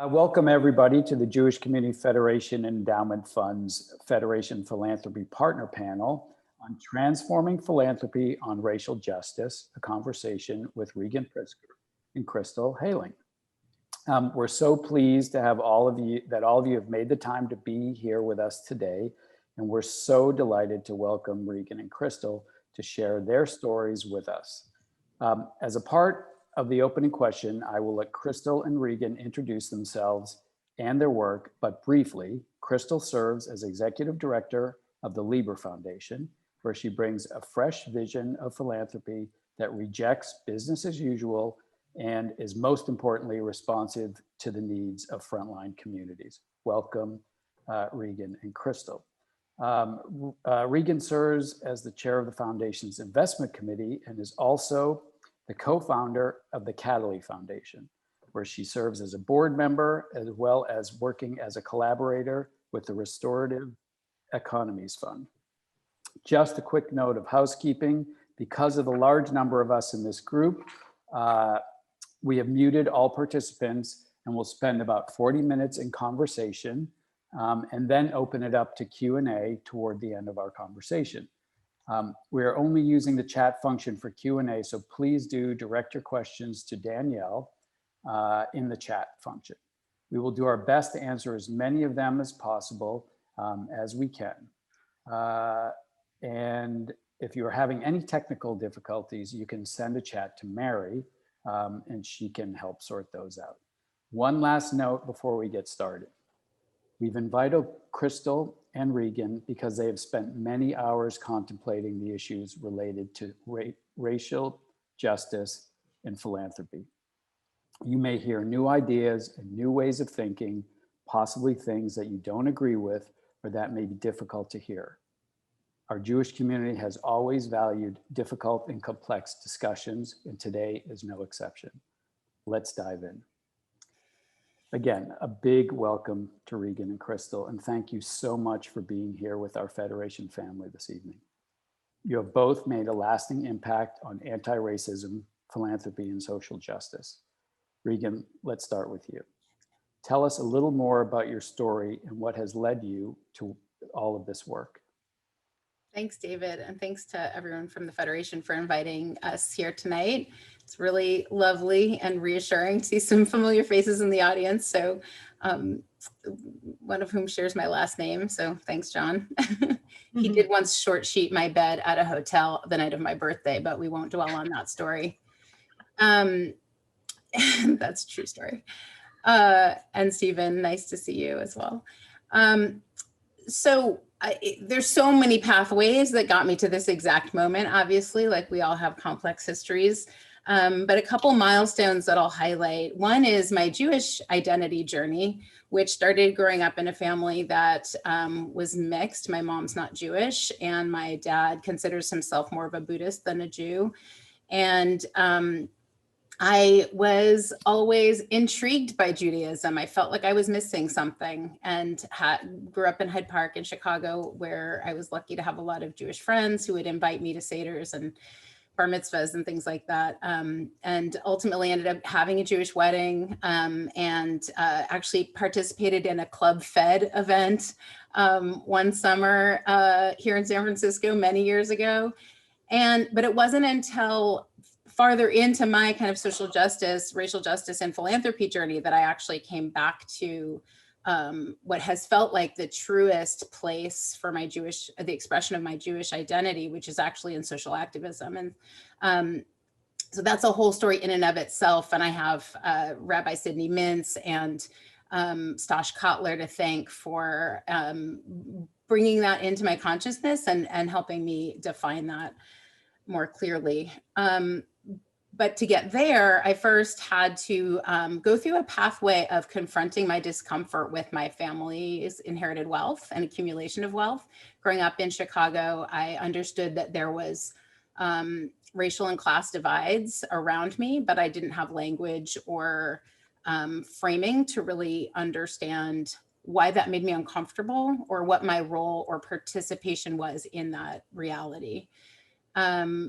Welcome everybody to the Jewish Community Federation Endowment Fund's Federation Philanthropy Partner Panel on Transforming Philanthropy on Racial Justice, a conversation with Regan Pritzker and Crystal Hayling. We're so pleased to have all of you have made the time to be here with us today. And we're so delighted to welcome Regan and Crystal to share their stories with us. As a part of the opening question, I will let Crystal and Regan introduce themselves and their work, but briefly, Crystal serves as Executive Director of the Libra Foundation, where she brings a fresh vision of philanthropy that rejects business as usual and is most importantly responsive to the needs of frontline communities. Welcome, Regan and Crystal. Regan serves as the chair of the foundation's investment committee and is also the co-founder of the Kataly Foundation, where she serves as a board member, as well as working as a collaborator with the Restorative Economies Fund. Just a quick note of housekeeping. Because of the large number of us in this group, we have muted all participants and will spend about 40 minutes in conversation and then open it up to Q&A toward the end of our conversation. We are only using the chat function for Q&A, so please do direct your questions to Danielle in the chat function. We will do our best to answer as many of them as possible as we can. And if you're having any technical difficulties, you can send a chat to Mary and she can help sort those out. One last note before we get started. We've invited Crystal and Regan because they have spent many hours contemplating the issues related to racial justice and philanthropy. You may hear new ideas and new ways of thinking, possibly things that you don't agree with or that may be difficult to hear. Our Jewish community has always valued difficult and complex discussions, and today is no exception. Let's dive in. Again, a big welcome to Regan and Crystal, and thank you so much for being here with our Federation family this evening. You have both made a lasting impact on anti-racism, philanthropy, and social justice. Regan, let's start with you. Tell us a little more about your story and what has led you to all of this work. Thanks, David, and thanks to everyone from the Federation for inviting us here tonight. It's really lovely and reassuring to see some familiar faces in the audience. So one of whom shares my last name. So thanks, John. He did once short sheet my bed at a hotel the night of my birthday, but we won't dwell on that story. That's a true story. And Stephen, nice to see you as well. There's so many pathways that got me to this exact moment, obviously, like we all have complex histories. But a couple milestones that I'll highlight. One is my Jewish identity journey, which started growing up in a family that was mixed. My mom's not Jewish, and my dad considers himself more of a Buddhist than a Jew. And I was always intrigued by Judaism. I felt like I was missing something, and grew up in Hyde Park in Chicago, where I was lucky to have a lot of Jewish friends who would invite me to seders and bar mitzvahs and things like that. And ultimately ended up having a Jewish wedding and actually participated in a Club Fed event one summer here in San Francisco many years ago. But it wasn't until farther into my kind of social justice, racial justice, and philanthropy journey that I actually came back to what has felt like the truest place for the expression of my Jewish identity, which is actually in social activism. And so that's a whole story in and of itself. And I have Rabbi Sidney Mintz and Stosh Kotler to thank for bringing that into my consciousness and helping me define that more clearly. But to get there, I first had to go through a pathway of confronting my discomfort with my family's inherited wealth and accumulation of wealth. Growing up in Chicago, I understood that there was racial and class divides around me, but I didn't have language or framing to really understand why that made me uncomfortable or what my role or participation was in that reality.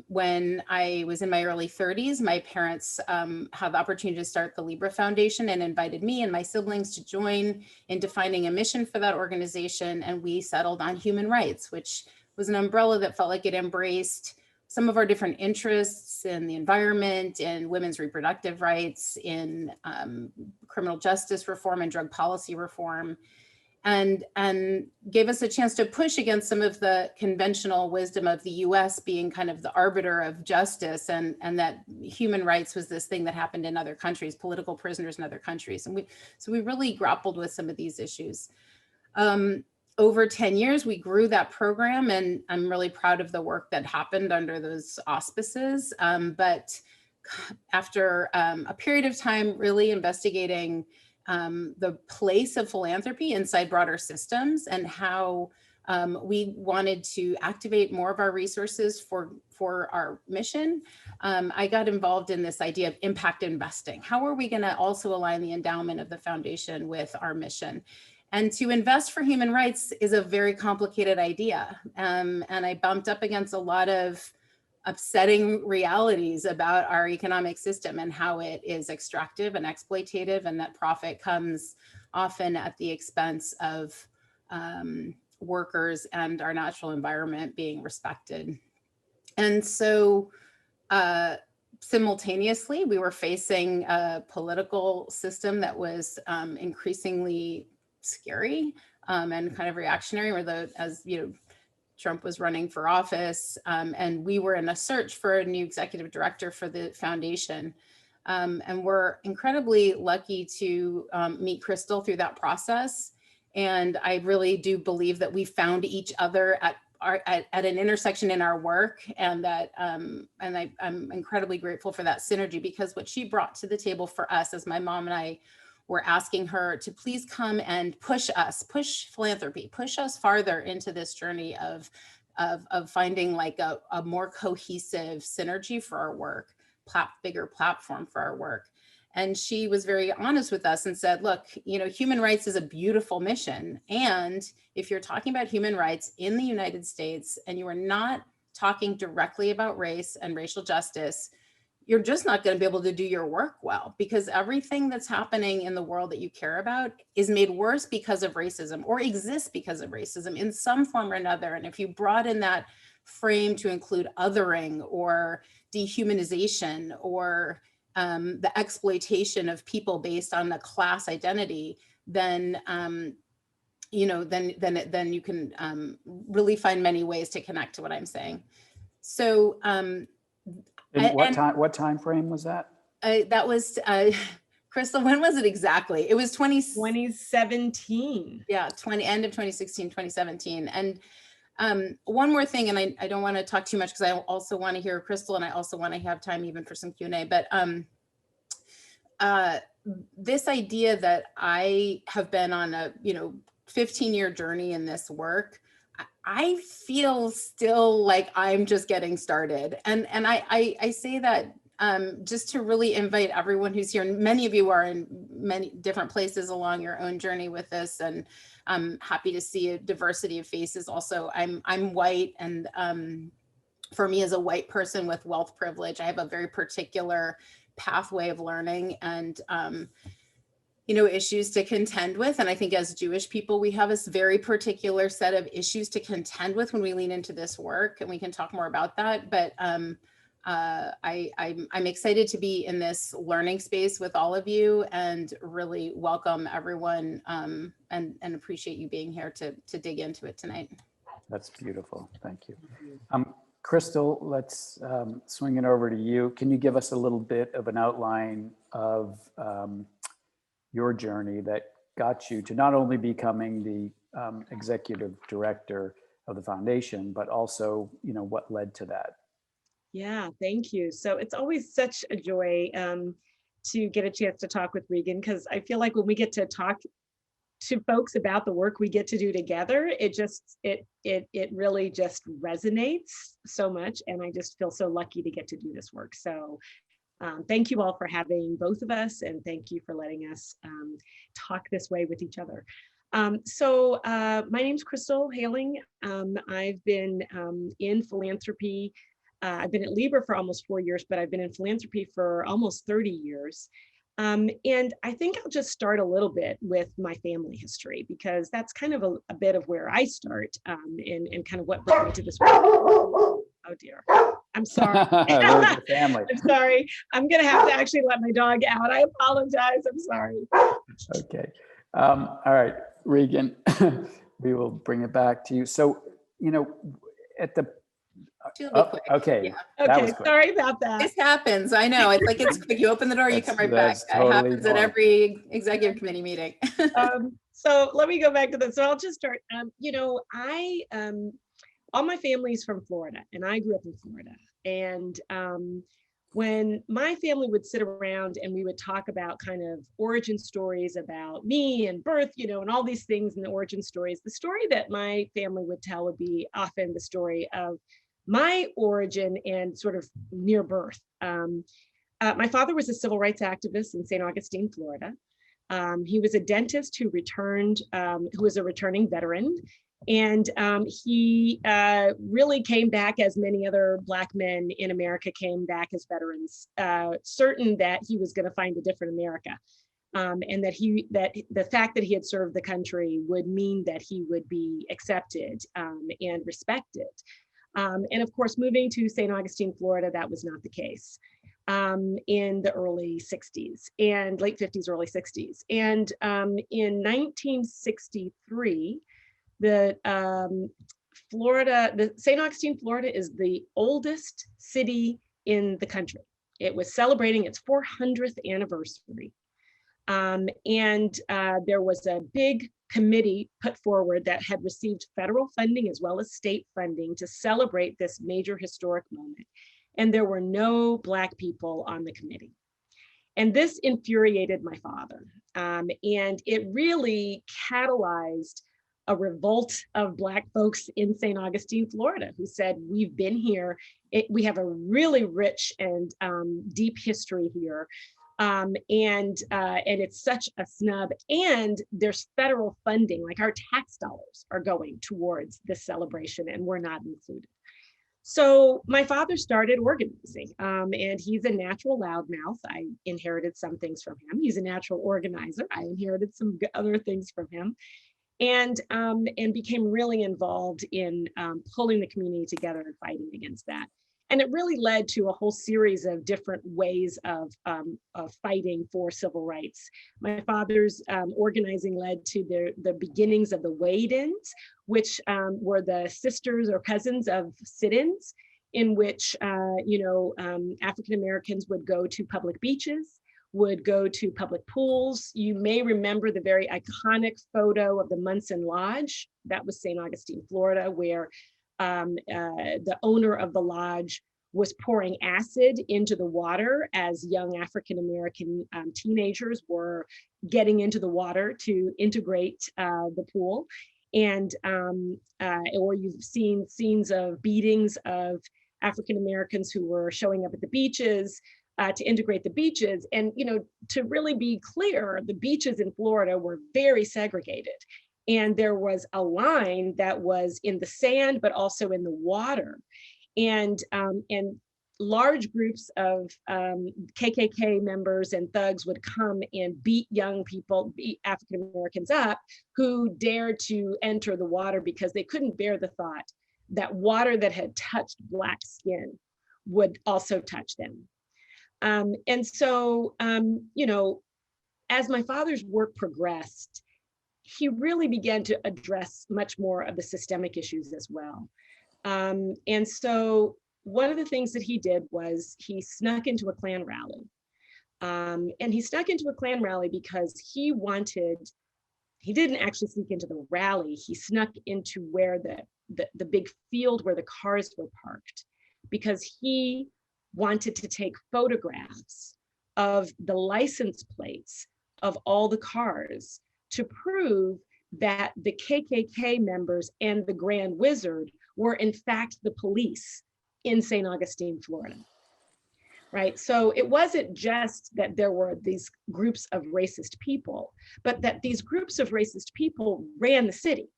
When I was in my early 30s, my parents had the opportunity to start the Libra Foundation and invited me and my siblings to join in defining a mission for that organization. And we settled on human rights, which was an umbrella that felt like it embraced some of our different interests in the environment, in women's reproductive rights, in criminal justice reform and drug policy reform, and gave us a chance to push against some of the conventional wisdom of the US being kind of the arbiter of justice, and that human rights was this thing that happened in other countries, political prisoners in other countries. And so we really grappled with some of these issues. Over 10 years, we grew that program, and I'm really proud of the work that happened under those auspices. But after a period of time really investigating the place of philanthropy inside broader systems and how we wanted to activate more of our resources for our mission, I got involved in this idea of impact investing. How are we going to also align the endowment of the foundation with our mission? And to invest for human rights is a very complicated idea. And I bumped up against a lot of upsetting realities about our economic system and how it is extractive and exploitative, and that profit comes often at the expense of workers and our natural environment being respected. And so simultaneously, we were facing a political system that was increasingly scary and kind of reactionary, where as you know, Trump was running for office, and we were in a search for a new executive director for the foundation. And we're incredibly lucky to meet Crystal through that process. And I really do believe that we found each other at an intersection in our work, and that I'm incredibly grateful for that synergy, because what she brought to the table for us, as my mom and I were asking her to please come and push philanthropy, push us farther into this journey of finding like a more cohesive synergy for our work, bigger platform for our work. And she was very honest with us and said, look, you know, human rights is a beautiful mission. And if you're talking about human rights in the United States and you are not talking directly about race and racial justice, you're just not going to be able to do your work well, because everything that's happening in the world that you care about is made worse because of racism, or exists because of racism in some form or another. And if you broaden that frame to include othering or dehumanization or the exploitation of people based on the class identity, then you know, then you can really find many ways to connect to what I'm saying. So. What time frame was that? That was, Crystal, when was it exactly? It was 2017. Yeah, end of 2016, 2017. And one more thing, and I don't want to talk too much because I also want to hear Crystal, and I also want to have time even for some Q&A, but this idea that I have been on a 15-year journey in this work, I feel still like I'm just getting started. And I say that just to really invite everyone who's here, and many of you are in many different places along your own journey with this, and I'm happy to see a diversity of faces. Also, I'm white, and for me as a white person with wealth privilege, I have a very particular pathway of learning and issues to contend with. And I think as Jewish people, we have this very particular set of issues to contend with when we lean into this work, and we can talk more about that. But I'm excited to be in this learning space with all of you, and really welcome everyone, and appreciate you being here to dig into it tonight. That's beautiful. Thank you. Crystal, let's swing it over to you. Can you give us a little bit of an outline of your journey that got you to not only becoming the executive director of the foundation, but also, what led to that? Yeah, thank you. So it's always such a joy to get a chance to talk with Regan, because I feel like when we get to talk to folks about the work we get to do together, it really just resonates so much. And I just feel so lucky to get to do this work. So thank you all for having both of us, and thank you for letting us talk this way with each other. So my name's Crystal Hayling. I've been in philanthropy I've been at Libra for almost 4 years, but I've been in philanthropy for almost 30 years. And I think I'll just start a little bit with my family history, because that's kind of a bit of where I start, and kind of what brought me to this work. Oh dear, I'm sorry. There's the family. I'm sorry. I'm going to have to actually let my dog out. I apologize. I'm sorry. Okay. All right, Regan, we will bring it back to you. So, at the, She'll be quick. okay. Yeah. That Okay, was quick. sorry about that. This happens. I know. It's like, it's quick. You open the door, you come right back. That's It totally happens at fine. every executive committee meeting. So let me go back to this. So I'll just start. All my family's from Florida, and I grew up in Florida. And when my family would sit around and we would talk about kind of origin stories about me and birth, and all these things and the origin stories, the story that my family would tell would be often the story of my origin and sort of near birth. My father was a civil rights activist in St. Augustine, Florida. He was a dentist who was a returning veteran. And he really came back, as many other Black men in America came back as veterans, certain that he was going to find a different America. And that the fact that he had served the country would mean that he would be accepted and respected. And of course, moving to St. Augustine, Florida, that was not the case in the early 60s and late 50s, early 60s. And in 1963, the St. Augustine, Florida is the oldest city in the country. It was celebrating its 400th anniversary. And there was a big committee put forward that had received federal funding as well as state funding to celebrate this major historic moment. And there were no Black people on the committee. And this infuriated my father. And it really catalyzed a revolt of Black folks in St. Augustine, Florida, who said, we've been here. We have a really rich and deep history here. And it's such a snub. And there's federal funding, like our tax dollars are going towards this celebration, and we're not included. So my father started organizing, and he's a natural loudmouth. I inherited some things from him. He's a natural organizer. I inherited some other things from him. And became really involved in pulling the community together and fighting against that. And it really led to a whole series of different ways of fighting for civil rights. My father's organizing led to the beginnings of the Wade-ins, which were the sisters or cousins of sit-ins, in which African Americans would go to public beaches, would go to public pools. You may remember the very iconic photo of the Munson Lodge. That was St. Augustine, Florida, where the owner of the lodge was pouring acid into the water as young African American teenagers were getting into the water to integrate the pool. And or you've seen scenes of beatings of African Americans who were showing up at the beaches to integrate the beaches. And, to really be clear, the beaches in Florida were very segregated. And there was a line that was in the sand, but also in the water. And large groups of KKK members and thugs would come and beat young people, beat African Americans up, who dared to enter the water because they couldn't bear the thought that water that had touched Black skin would also touch them. And so, as my father's work progressed, he really began to address much more of the systemic issues as well. And so one of the things that he did was he snuck into a Klan rally. And he snuck into a Klan rally because he didn't actually sneak into the rally, he snuck into where the big field where the cars were parked, because he wanted to take photographs of the license plates of all the cars to prove that the KKK members and the Grand Wizard were in fact the police in St. Augustine, Florida, right? So it wasn't just that there were these groups of racist people, but that these groups of racist people ran the city,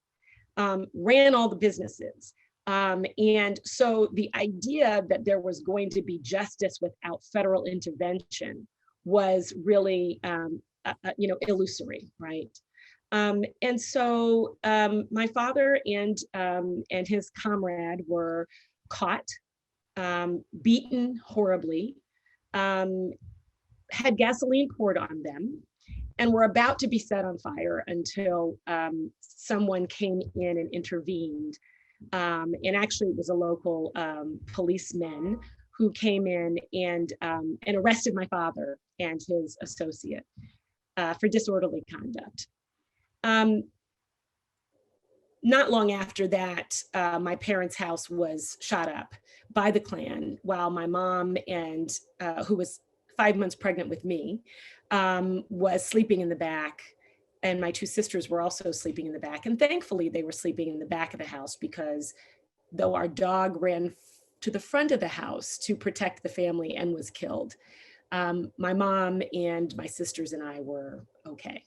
ran all the businesses, And so the idea that there was going to be justice without federal intervention was really, illusory, right? And so my father and his comrade were caught, beaten horribly, had gasoline poured on them, and were about to be set on fire until someone came in and intervened. And actually, it was a local policeman who came in and arrested my father and his associate for disorderly conduct. Not long after that, my parents' house was shot up by the Klan while my mom, and who was 5 months pregnant with me, was sleeping in the back. And my two sisters were also sleeping in the back. And thankfully, they were sleeping in the back of the house because though our dog ran to the front of the house to protect the family and was killed, my mom and my sisters and I were okay.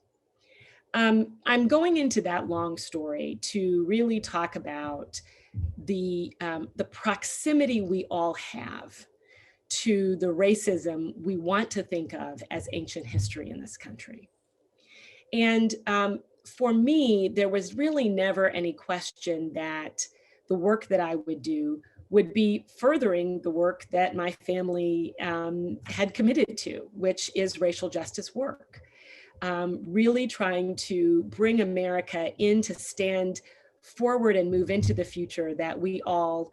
I'm going into that long story to really talk about the proximity we all have to the racism we want to think of as ancient history in this country. And for me, there was really never any question that the work that I would do would be furthering the work that my family had committed to, which is racial justice work. Really trying to bring America in to stand forward and move into the future that we all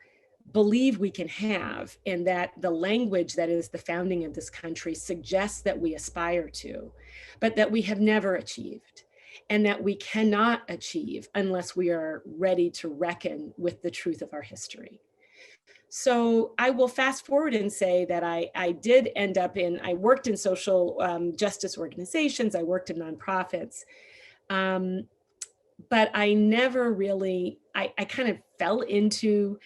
believe we can have, and that the language that is the founding of this country suggests that we aspire to, but that we have never achieved, and that we cannot achieve unless we are ready to reckon with the truth of our history. So I will fast forward and say that I did end up I worked in social justice organizations, I worked in nonprofits, but I never really, I kind of fell into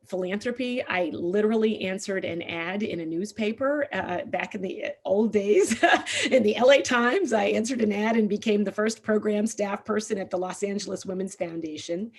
philanthropy. I literally answered an ad in a newspaper back in the old days. In the LA Times, I answered an ad and became the first program staff person at the Los Angeles Women's Foundation.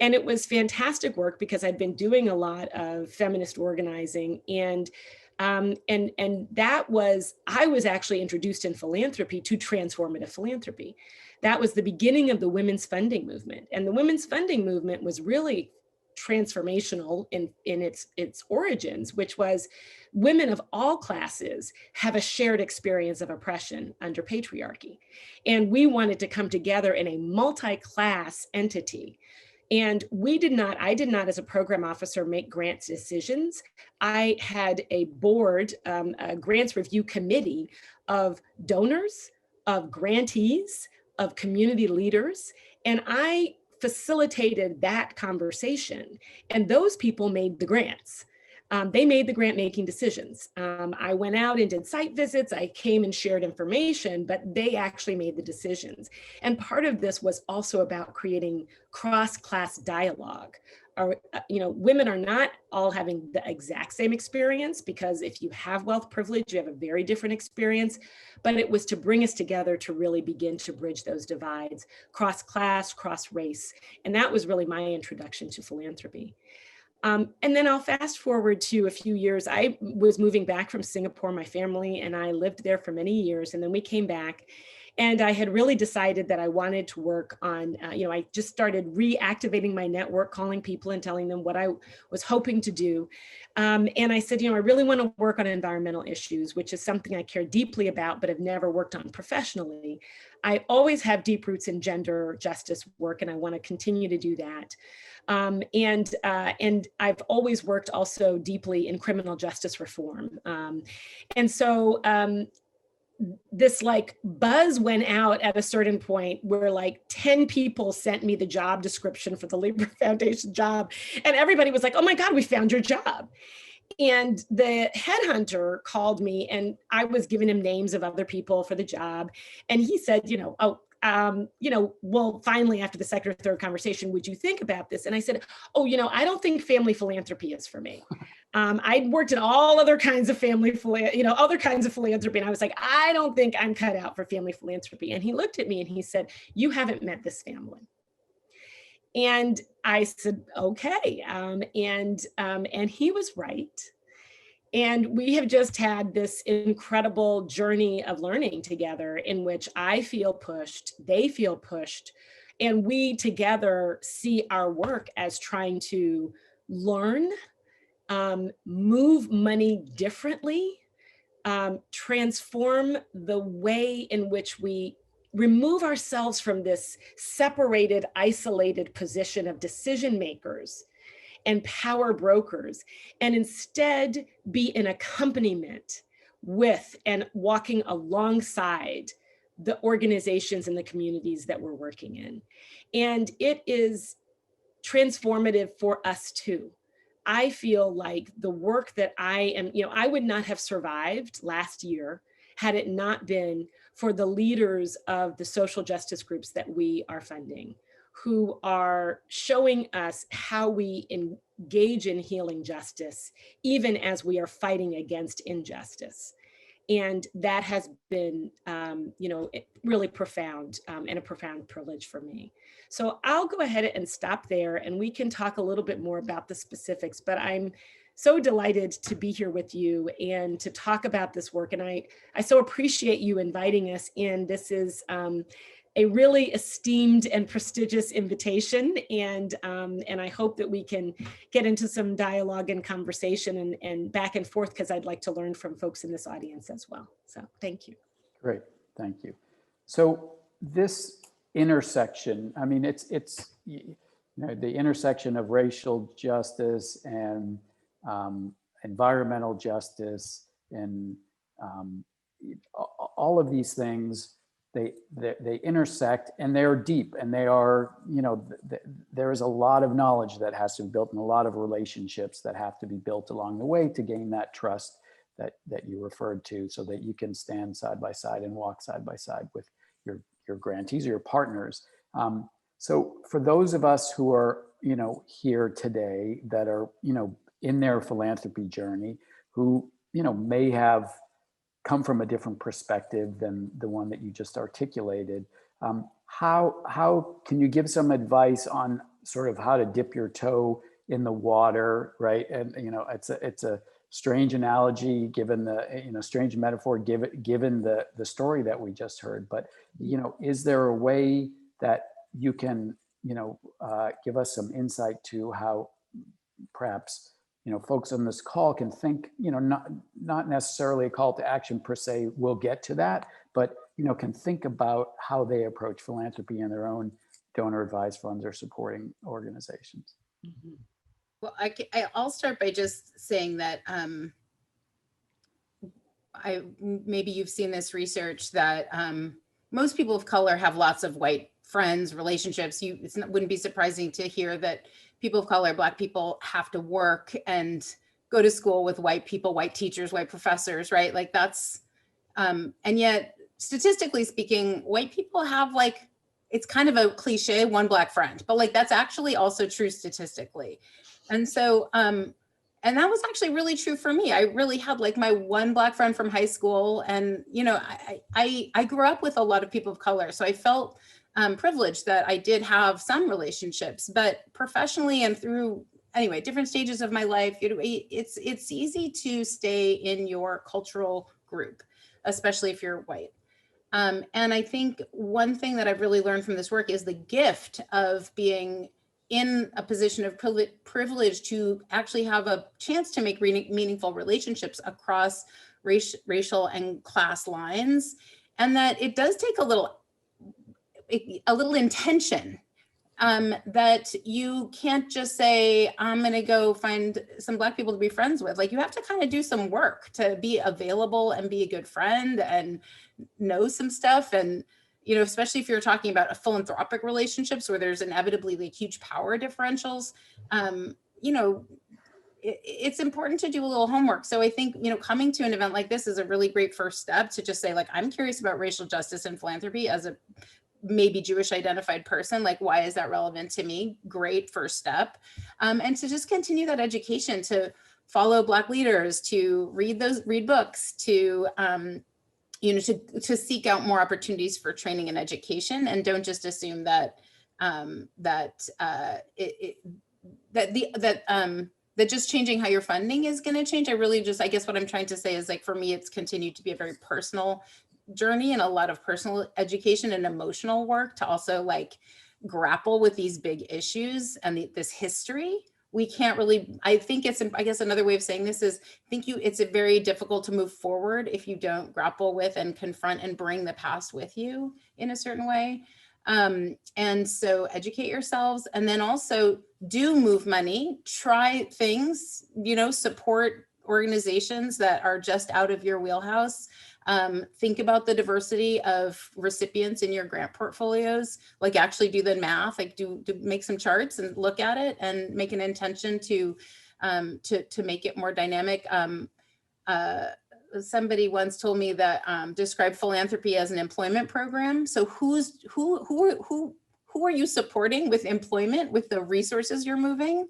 And it was fantastic work because I'd been doing a lot of feminist organizing, and that was, I was actually introduced in philanthropy to transformative philanthropy. That was the beginning of the women's funding movement. And the women's funding movement was really transformational in its origins, which was women of all classes have a shared experience of oppression under patriarchy. And we wanted to come together in a multi-class entity. And I did not, as a program officer, make grants decisions. I had a board, a grants review committee of donors, of grantees, of community leaders, and I facilitated that conversation. And those people made the grants. They made the grant making decisions. I went out and did site visits. I came and shared information, but they actually made the decisions. And part of this was also about creating cross-class dialogue. Women are not all having the exact same experience, because if you have wealth privilege, you have a very different experience. But it was to bring us together to really begin to bridge those divides, cross-class, cross-race. And that was really my introduction to philanthropy. And then I'll fast forward to a few years. I was moving back from Singapore, my family, and I lived there for many years. And then we came back, and I had really decided that I wanted to work on, I just started reactivating my network, calling people and telling them what I was hoping to do. And I said, I really want to work on environmental issues, which is something I care deeply about, but have never worked on professionally. I always have deep roots in gender justice work, and I want to continue to do that. And I've always worked also deeply in criminal justice reform. And so this like buzz went out at a certain point where like 10 people sent me the job description for the Libra Foundation job. And everybody was like, oh my God, we found your job. And the headhunter called me, and I was giving him names of other people for the job. And he said, well, finally, after the second or third conversation, would you think about this? And I said, I don't think family philanthropy is for me. I'd worked in all other kinds of other kinds of philanthropy. And I was like, I don't think I'm cut out for family philanthropy. And he looked at me and he said, you haven't met this family. And I said, okay. And he was right. And we have just had this incredible journey of learning together in which I feel pushed, they feel pushed, and we together see our work as trying to learn, move money differently, transform the way in which we remove ourselves from this separated, isolated position of decision makers and power brokers, and instead be an accompaniment with and walking alongside the organizations and the communities that we're working in. And it is transformative for us too. I feel like the work that I am, I would not have survived last year had it not been for the leaders of the social justice groups that we are funding, who are showing us how we engage in healing justice, even as we are fighting against injustice. And that has been, really profound, and a profound privilege for me. So I'll go ahead and stop there, and we can talk a little bit more about the specifics, but I'm so delighted to be here with you and to talk about this work. And I so appreciate you inviting us in. This is a really esteemed and prestigious invitation. And I hope that we can get into some dialogue and conversation and back and forth, because I'd like to learn from folks in this audience as well. So thank you. Great, thank you. So this intersection, I mean, it's the intersection of racial justice and environmental justice and all of these things, they intersect, and they're deep, and they are, there is a lot of knowledge that has to be built and a lot of relationships that have to be built along the way to gain that trust that you referred to, so that you can stand side by side and walk side by side with your grantees or your partners. So for those of us who are, here today that are, in their philanthropy journey, who, may have come from a different perspective than the one that you just articulated, how can you give some advice on sort of how to dip your toe in the water, right? And it's a strange analogy given the strange metaphor given the story that we just heard, but is there a way that you can give us some insight to how perhaps folks on this call can think, not necessarily a call to action per se, we'll get to that, but can think about how they approach philanthropy in their own donor advised funds or supporting organizations. Mm-hmm. Well, I'll start by just saying that maybe you've seen this research that most people of color have lots of white friends, relationships. It wouldn't be surprising to hear that people of color, Black people, have to work and go to school with white people, white teachers, white professors, right? Like that's, and yet statistically speaking, white people have, like, it's kind of a cliche, one Black friend, but like that's actually also true statistically. And so, and that was actually really true for me. I really had like my one Black friend from high school, and I grew up with a lot of people of color, so I felt privileged that I did have some relationships, but professionally and through different stages of my life, it's easy to stay in your cultural group, especially if you're white. And I think one thing that I've really learned from this work is the gift of being in a position of privilege to actually have a chance to make meaningful relationships across racial and class lines. And that it does take a little intention, that you can't just say, I'm going to go find some Black people to be friends with. Like, you have to kind of do some work to be available and be a good friend and know some stuff. And, especially if you're talking about philanthropic relationships where there's inevitably like huge power differentials, it's important to do a little homework. So I think, coming to an event like this is a really great first step to just say, like, I'm curious about racial justice and philanthropy as a maybe Jewish identified person. Like, why is that relevant to me? Great first step. And to just continue that education, to follow Black leaders, to read books, to, to seek out more opportunities for training and education. And don't just assume that that just changing how your funding is going to change. I guess what I'm trying to say is, like, for me, it's continued to be a very personal journey and a lot of personal education and emotional work to also like grapple with these big issues and this history. We can't really, I guess another way of saying this is, it's very difficult to move forward if you don't grapple with and confront and bring the past with you in a certain way. And so educate yourselves, and then also do move money, try things, support organizations that are just out of your wheelhouse. Think about the diversity of recipients in your grant portfolios, like actually do the math, like do make some charts and look at it and make an intention to make it more dynamic. Somebody once told me that described philanthropy as an employment program. So who are you supporting with employment, with the resources you're moving?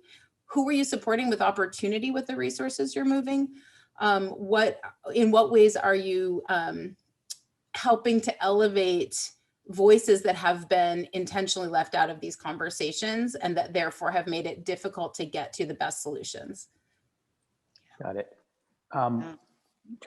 Who are you supporting with opportunity with the resources you're moving? In what ways are you helping to elevate voices that have been intentionally left out of these conversations and that therefore have made it difficult to get to the best solutions? Got it.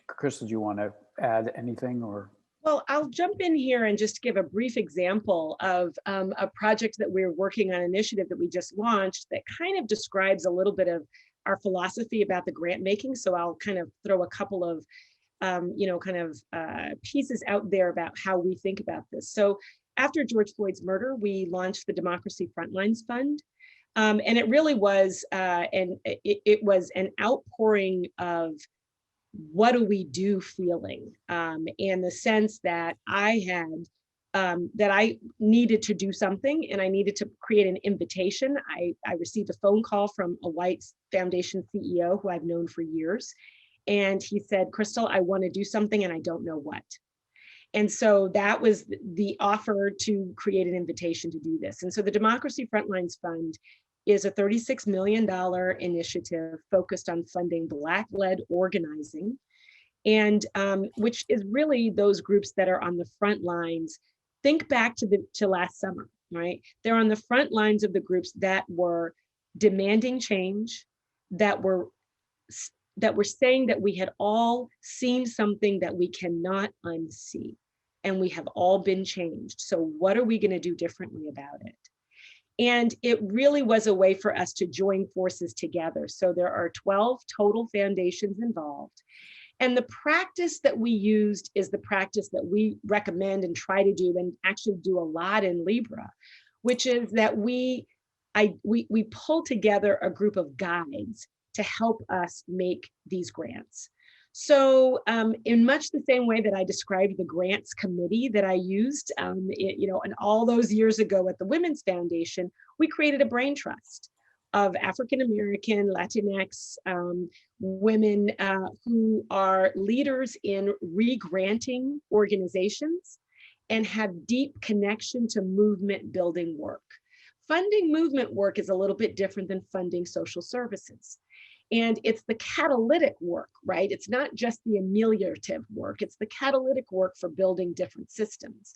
Crystal, do you want to add anything or? Well, I'll jump in here and just give a brief example of a project that we're working on, initiative that we just launched that kind of describes a little bit of our philosophy about the grant making. So I'll kind of throw a couple of, pieces out there about how we think about this. So after George Floyd's murder, we launched the Democracy Frontlines Fund. And it really was, it was an outpouring of what do we do feeling, and the sense that I had, that I needed to do something and I needed to create an invitation. I received a phone call from a white foundation CEO who I've known for years. And he said, Crystal, I want to do something and I don't know what. And so that was the offer to create an invitation to do this. And so the Democracy Frontlines Fund is a $36 million initiative focused on funding Black-led organizing, and which is really those groups that are on the front lines. Think back to last summer, right? They're on the front lines of the groups that were demanding change, that were saying that we had all seen something that we cannot unsee, and we have all been changed. So what are we going to do differently about it? And it really was a way for us to join forces together. So there are 12 total foundations involved. And the practice that we used is the practice that we recommend and try to do, and actually do a lot in Libra, which is that we pull together a group of guides to help us make these grants. So in much the same way that I described the grants committee that I used, and all those years ago at the Women's Foundation, we created a brain trust of African-American, Latinx women who are leaders in re-granting organizations and have deep connection to movement building work. Funding movement work is a little bit different than funding social services. And it's the catalytic work, right? It's not just the ameliorative work, it's the catalytic work for building different systems.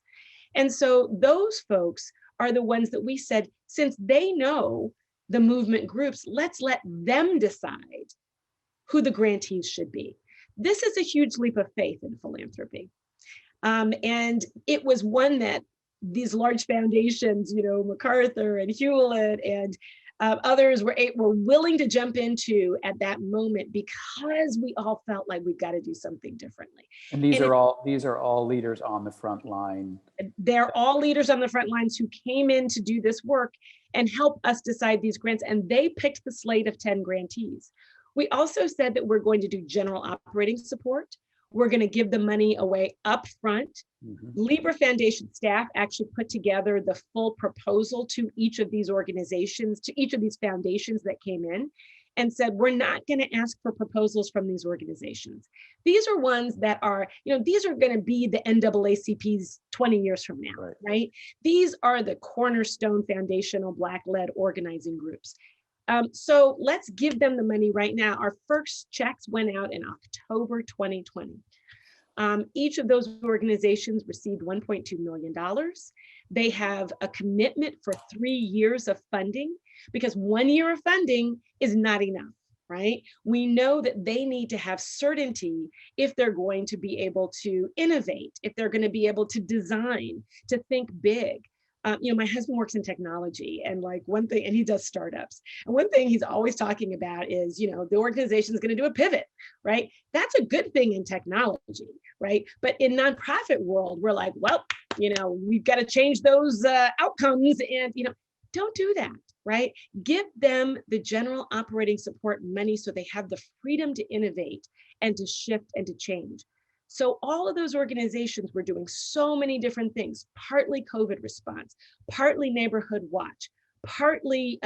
And so those folks are the ones that we said, since they know the movement groups, let's let them decide who the grantees should be. This is a huge leap of faith in philanthropy. And it was one that these large foundations, MacArthur and Hewlett and others were willing to jump into at that moment, because we all felt like we've got to do something differently. And these are all leaders on the front line. They're all leaders on the front lines who came in to do this work and help us decide these grants. And they picked the slate of 10 grantees. We also said that we're going to do general operating support. We're going to give the money away up front. Mm-hmm. Libra Foundation staff actually put together the full proposal to each of these organizations, to each of these foundations that came in, and said, we're not going to ask for proposals from these organizations. These are ones that are, these are going to be the NAACP's 20 years from now, right? These are the cornerstone foundational Black-led organizing groups. So let's give them the money right now. Our first checks went out in October 2020. Each of those organizations received $1.2 million. They have a commitment for 3 years of funding, because 1 year of funding is not enough, right? We know that they need to have certainty if they're going to be able to innovate, if they're going to be able to design, to think big. My husband works in technology, and like one thing, and he does startups. And one thing he's always talking about is, the organization is going to do a pivot, right? That's a good thing in technology, right? But in nonprofit world, we're like, well, we've got to change those outcomes, and don't do that, right? Give them the general operating support money so they have the freedom to innovate and to shift and to change. So all of those organizations were doing so many different things, partly COVID response, partly neighborhood watch, partly,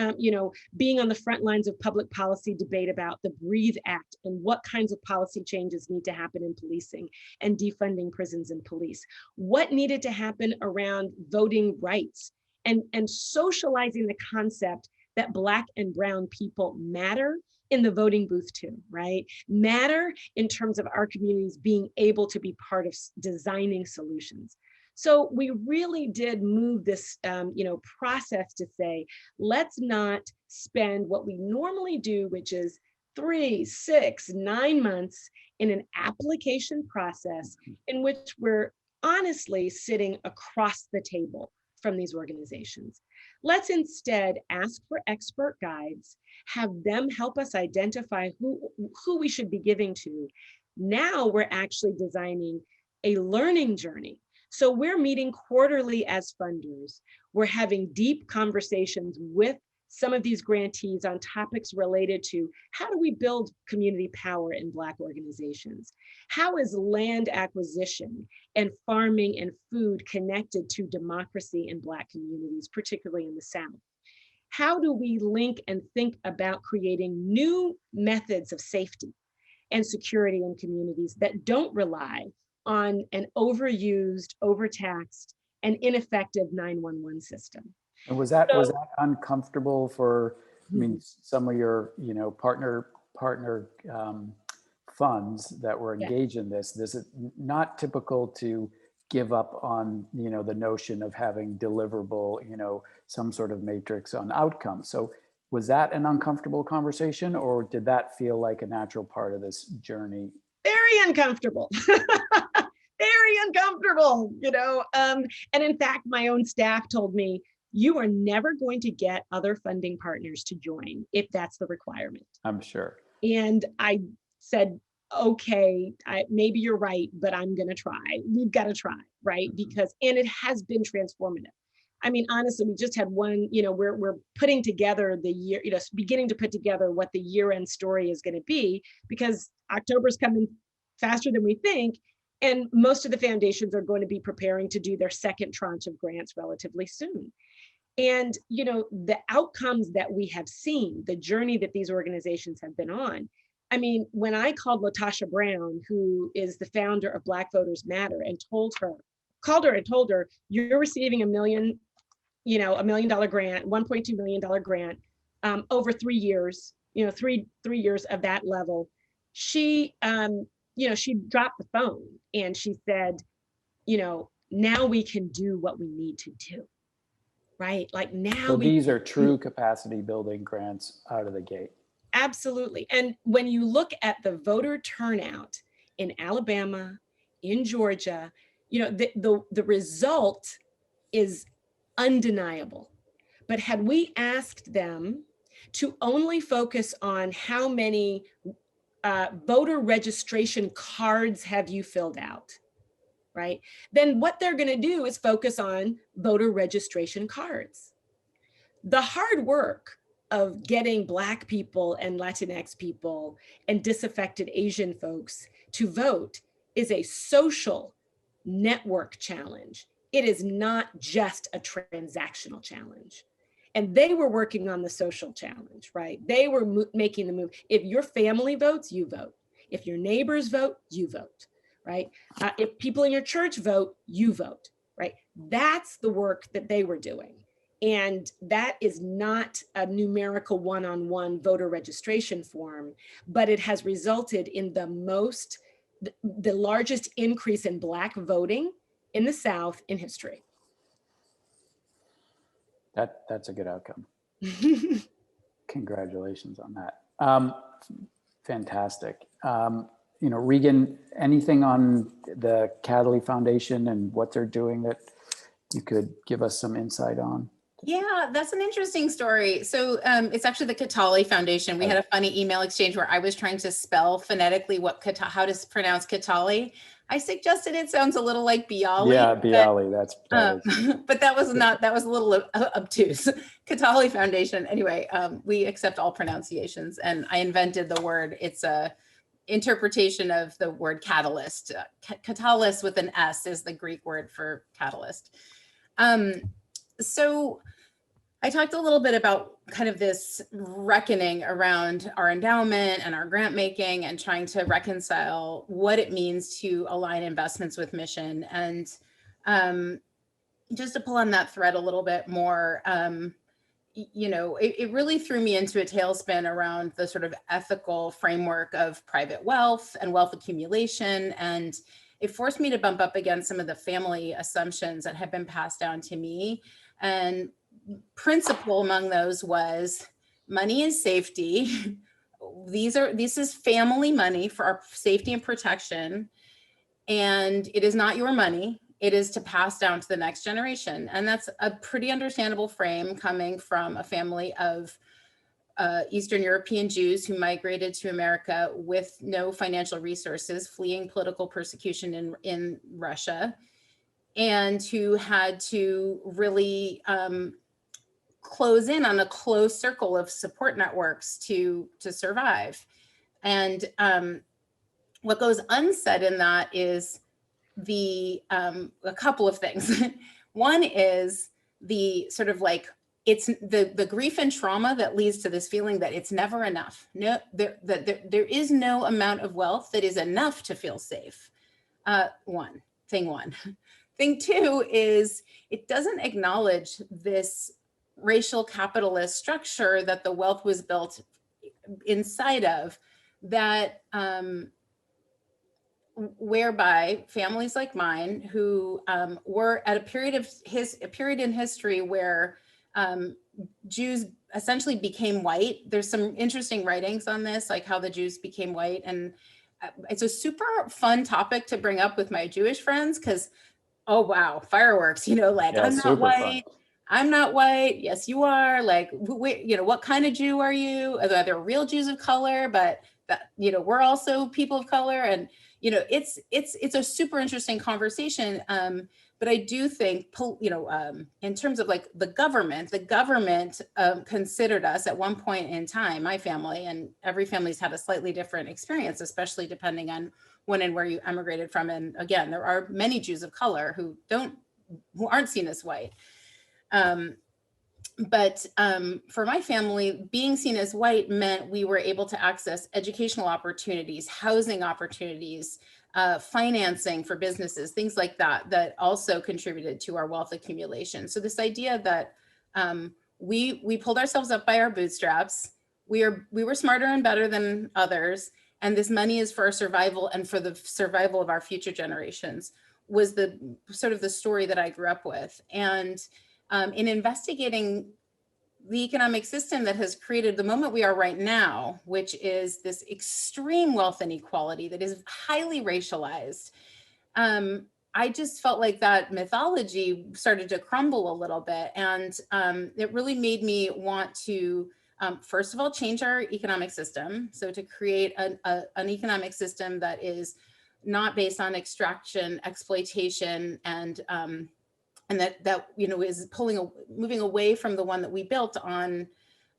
being on the front lines of public policy debate about the Breathe Act and what kinds of policy changes need to happen in policing and defunding prisons and police. What needed to happen around voting rights and socializing the concept that Black and brown people matter in the voting booth too, right? Matter in terms of our communities being able to be part of designing solutions. So we really did move this, process to say, let's not spend what we normally do, which is 3, 6, 9 months in an application process in which we're honestly sitting across the table from these organizations. Let's instead ask for expert guides, have them help us identify who we should be giving to. Now we're actually designing a learning journey. So we're meeting quarterly as funders. We're having deep conversations with some of these grantees on topics related to how do we build community power in Black organizations? How is land acquisition and farming and food connected to democracy in Black communities, particularly in the South? How do we link and think about creating new methods of safety and security in communities that don't rely on an overused, overtaxed, and ineffective 911 system? And was that uncomfortable for, some of your, partner funds that were engaged in this? This is not typical to give up on, the notion of having deliverable, some sort of matrix on outcomes. So was that an uncomfortable conversation, or did that feel like a natural part of this journey? Very uncomfortable. Very uncomfortable, and in fact, my own staff told me, you are never going to get other funding partners to join if that's the requirement. I'm sure. And I said, okay, maybe you're right, but I'm going to try. We've got to try, right? Because, and it has been transformative. I mean, honestly, we just had one, we're putting together the year, beginning to put together what the year-end story is going to be, because October's coming faster than we think. And most of the foundations are going to be preparing to do their second tranche of grants relatively soon. And, the outcomes that we have seen, the journey that these organizations have been on. I mean, when I called Latasha Brown, who is the founder of Black Voters Matter, and told her, you're receiving $1 million grant, $1.2 million grant over 3 years, three years of that level. She, she dropped the phone and she said, now we can do what we need to do. Right? Like now. So these are true capacity building grants out of the gate. Absolutely. And when you look at the voter turnout in Alabama, in Georgia, the result is undeniable. But had we asked them to only focus on how many voter registration cards have you filled out, right? Then what they're going to do is focus on voter registration cards. The hard work of getting Black people and Latinx people and disaffected Asian folks to vote is a social network challenge. It is not just a transactional challenge. And they were working on the social challenge, right? They were making the move. If your family votes, you vote. If your neighbors vote, you vote. Right? If people in your church vote, you vote, right? That's the work that they were doing. And that is not a numerical one-on-one voter registration form, but it has resulted in the most the largest increase in Black voting in the South in history. That's a good outcome. Congratulations on that. Fantastic. Regan, anything on the Kataly Foundation and what they're doing that you could give us some insight on? Yeah, that's an interesting story. So it's actually the Kataly Foundation. We had a funny email exchange where I was trying to spell phonetically how to pronounce Kataly. I suggested it sounds a little like Bialy. Yeah, Bialy. But that was a little obtuse. Kataly Foundation. Anyway, we accept all pronunciations, and I invented the word. It's a interpretation of the word catalyst. Catalyst with an S is the Greek word for catalyst. So I talked a little bit about kind of this reckoning around our endowment and our grant making and trying to reconcile what it means to align investments with mission. And just to pull on that thread a little bit more, it really threw me into a tailspin around the sort of ethical framework of private wealth and wealth accumulation. And it forced me to bump up against some of the family assumptions that had been passed down to me. And principle among those was money is safety. This is family money for our safety and protection. And it is not your money. It is to pass down to the next generation. And that's a pretty understandable frame coming from a family of Eastern European Jews who migrated to America with no financial resources, fleeing political persecution in Russia, and who had to really close in on a close circle of support networks to survive. And what goes unsaid in that is a couple of things. One is the sort of like, it's the grief and trauma that leads to this feeling that it's never enough. No, there is no amount of wealth that is enough to feel safe. Thing one. Thing two is it doesn't acknowledge this racial capitalist structure that the wealth was built inside of, that whereby families like mine who were at a period in history where Jews essentially became white. There's some interesting writings on this, like how the Jews became white. And it's a super fun topic to bring up with my Jewish friends because, oh, wow, fireworks, like I'm not white. Fun. I'm not white. Yes, you are. Like, what kind of Jew are you? Are there real Jews of color? But we're also people of color. And, it's a super interesting conversation. But I do think, in terms of like the government considered us at one point in time, my family, and every family's had a slightly different experience, especially depending on when and where you emigrated from. And again, there are many Jews of color who aren't seen as white. But for my family, being seen as white meant we were able to access educational opportunities, housing opportunities, financing for businesses, things like that also contributed to our wealth accumulation. So this idea that we pulled ourselves up by our bootstraps, we were smarter and better than others, and this money is for our survival and for the survival of our future generations was the sort of the story that I grew up with. And in investigating the economic system that has created the moment we are right now, which is this extreme wealth inequality that is highly racialized, I just felt like that mythology started to crumble a little bit. And it really made me want to, first of all, change our economic system. So to create an economic system that is not based on extraction, exploitation, and that is moving away from the one that we built on